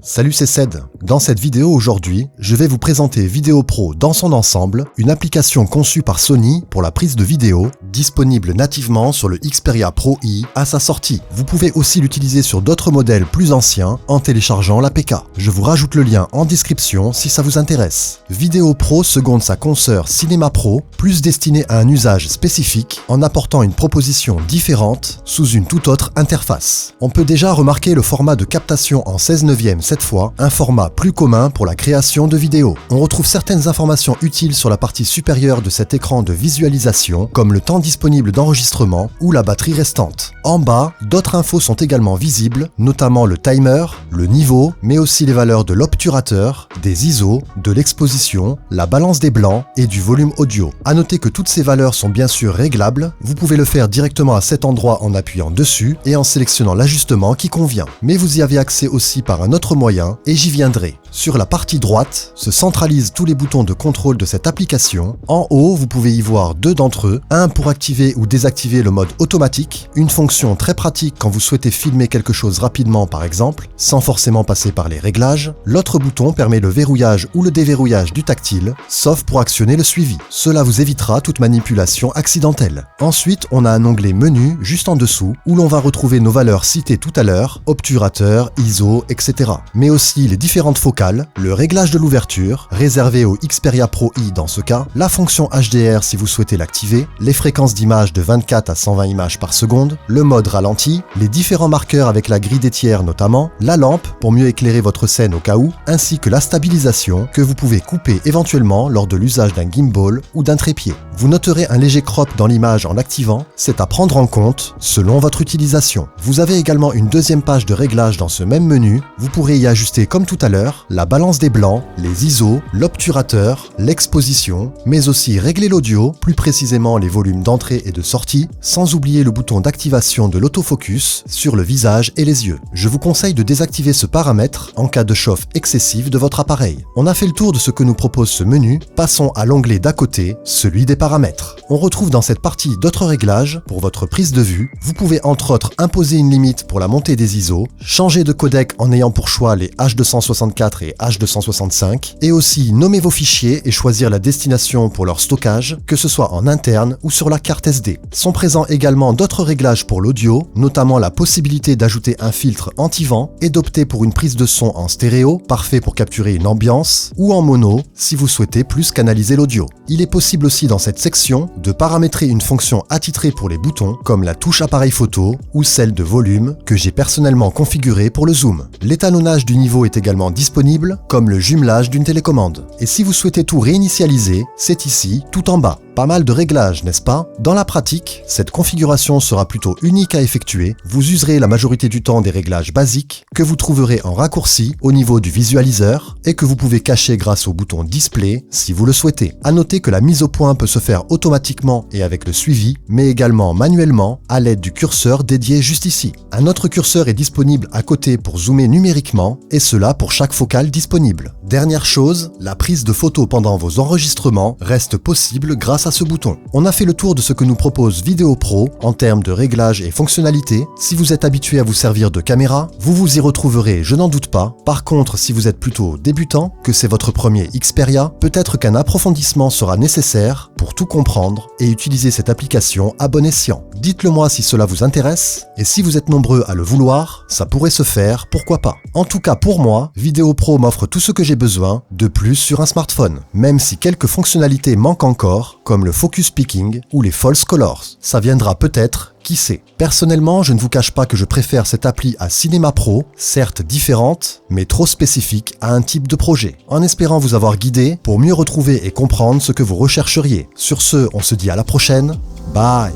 Salut, c'est Ced. Dans cette vidéo aujourd'hui, je vais vous présenter Vidéo Pro dans son ensemble, une application conçue par Sony pour la prise de vidéo, disponible nativement sur le Xperia Pro I à sa sortie. Vous pouvez aussi l'utiliser sur d'autres modèles plus anciens en téléchargeant l'APK. Je vous rajoute le lien en description si ça vous intéresse. Vidéo Pro seconde sa consoeur Cinema Pro, plus destinée à un usage spécifique en apportant une proposition différente sous une toute autre interface. On peut déjà remarquer le format de captation en 16/9 cette fois, un format plus commun pour la création de vidéos. On retrouve certaines informations utiles sur la partie supérieure de cet écran de visualisation, comme le temps disponible d'enregistrement ou la batterie restante. En bas, d'autres infos sont également visibles, notamment le timer, le niveau, mais aussi les valeurs de l'obturateur, des ISO, de l'exposition, la balance des blancs et du volume audio. À noter que toutes ces valeurs sont bien sûr réglables, vous pouvez le faire directement à cet endroit en appuyant dessus et en sélectionnant l'ajustement qui convient. Mais vous y avez accès aussi par un autre moyen, et j'y viendrai. Sur la partie droite se centralisent tous les boutons de contrôle de cette application. En haut, vous pouvez y voir deux d'entre eux, un pour activer ou désactiver le mode automatique, une fonction très pratique quand vous souhaitez filmer quelque chose rapidement par exemple, sans forcément passer par les réglages. L'autre bouton permet le verrouillage ou le déverrouillage du tactile, sauf pour actionner le suivi. Cela vous évitera toute manipulation accidentelle. Ensuite, on a un onglet menu juste en dessous, où l'on va retrouver nos valeurs citées tout à l'heure, obturateur, ISO, etc. Mais aussi les différentes focales, le réglage de l'ouverture, réservé au Xperia Pro I dans ce cas, la fonction HDR si vous souhaitez l'activer, les fréquences d'image de 24 à 120 images par seconde, le mode ralenti, les différents marqueurs avec la grille des tiers notamment, la lampe pour mieux éclairer votre scène au cas où, ainsi que la stabilisation que vous pouvez couper éventuellement lors de l'usage d'un gimbal ou d'un trépied. Vous noterez un léger crop dans l'image en l'activant, c'est à prendre en compte selon votre utilisation. Vous avez également une deuxième page de réglage dans ce même menu, vous pourrez y ajuster comme tout à l'heure la balance des blancs, les ISO, l'obturateur, l'exposition, mais aussi régler l'audio, plus précisément les volumes d'entrée et de sortie, sans oublier le bouton d'activation de l'autofocus sur le visage et les yeux. Je vous conseille de désactiver ce paramètre en cas de chauffe excessive de votre appareil. On a fait le tour de ce que nous propose ce menu, passons à l'onglet d'à côté, celui des paramètres. On retrouve dans cette partie d'autres réglages pour votre prise de vue. Vous pouvez entre autres imposer une limite pour la montée des ISO, changer de codec en ayant pour choix les H264 et H265, et aussi nommer vos fichiers et choisir la destination pour leur stockage, que ce soit en interne ou sur la carte SD. Sont présents également d'autres réglages pour l'audio, notamment la possibilité d'ajouter un filtre anti-vent et d'opter pour une prise de son en stéréo, parfait pour capturer une ambiance, ou en mono, si vous souhaitez plus canaliser l'audio. Il est possible aussi dans cette section de paramétrer une fonction attitrée pour les boutons, comme la touche appareil photo ou celle de volume, que j'ai personnellement configurée pour le zoom. L'étalonnage du niveau est également disponible, comme le jumelage d'une télécommande. Et si vous souhaitez tout réinitialiser, c'est ici, tout en bas. Pas mal de réglages, n'est-ce pas? Dans la pratique, cette configuration sera plutôt unique à effectuer. Vous userez la majorité du temps des réglages basiques que vous trouverez en raccourci au niveau du visualiseur et que vous pouvez cacher grâce au bouton Display si vous le souhaitez. À noter que la mise au point peut se faire automatiquement et avec le suivi, mais également manuellement à l'aide du curseur dédié juste ici. Un autre curseur est disponible à côté pour zoomer numériquement et cela pour chaque focale disponible. Dernière chose, la prise de photos pendant vos enregistrements reste possible grâce à ce bouton. On a fait le tour de ce que nous propose Vidéo Pro en termes de réglages et fonctionnalités. Si vous êtes habitué à vous servir de caméra, vous vous y retrouverez, je n'en doute pas. Par contre, si vous êtes plutôt débutant, que c'est votre premier Xperia, peut-être qu'un approfondissement sera nécessaire pour tout comprendre et utiliser cette application à bon escient. Dites-le moi si cela vous intéresse, et si vous êtes nombreux à le vouloir, ça pourrait se faire, pourquoi pas. En tout cas pour moi, Vidéo Pro m'offre tout ce que j'ai besoin de plus sur un smartphone, même si quelques fonctionnalités manquent encore, comme le focus picking ou les false colors. Ça viendra peut-être, qui sait. Personnellement, je ne vous cache pas que je préfère cette appli à Cinema Pro, certes différente, mais trop spécifique à un type de projet, en espérant vous avoir guidé pour mieux retrouver et comprendre ce que vous rechercheriez. Sur ce, on se dit à la prochaine, bye!